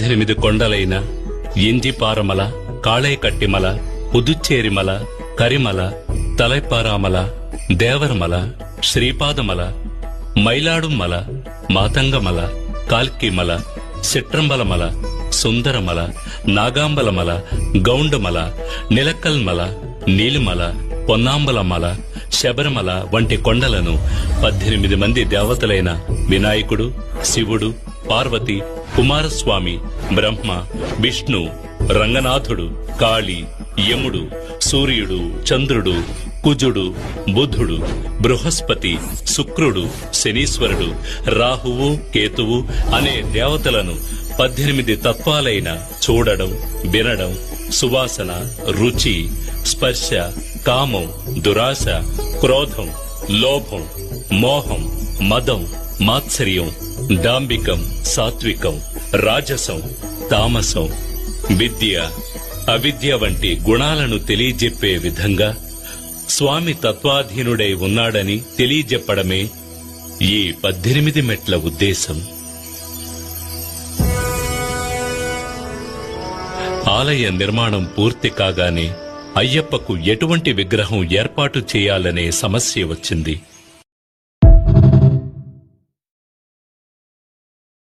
18 కొండలైన ఎంజిపారమల, కాళేకట్టిమల, పుదుచ్చేరిమల, కరిమల, తలైపారామల, దేవరమల, శ్రీపాదమల, మైలాడుమల, మాతంగమల, కాల్కిమల, సిట్రంబలమల, సుందరమల, నాగాంబలమల, గౌండమల, నిలక్కల్మల, నీలిమల, పొన్నాంబలమల, శబరిమల వంటి కొండలను 18 మంది దేవతలైన వినాయకుడు, శివుడు, పార్వతి, కుమారస్వామి, బ్రహ్మ, విష్ణు, రంగనాథుడు, కాళి, యముడు, సూర్యుడు, చంద్రుడు, కుజుడు, బుధుడు, బృహస్పతి, శుక్రుడు, శనీశ్వరుడు, రాహువు, కేతువు అనే దేవతలను 18 తత్వాలైన చూడడం, వినడం, సువాసన, రుచి, స్పర్శ, కామం, దురాశ, క్రోధం, లోభం, మోహం, మదం, మాత్సర్యం, డాంబికం, సాత్వికం, రాజసం, తామసం, విద్య, అవిద్య వంటి గుణాలను తెలియజెప్పే విధంగా స్వామి తత్వాధీనుడై ఉన్నాడని తెలియజెప్పడమే ఈ 18 మెట్ల ఉద్దేశం. ఆలయ నిర్మాణం పూర్తి కాగానే అయ్యప్పకు ఎటువంటి విగ్రహం ఏర్పాటు చేయాలనే సమస్య వచ్చింది.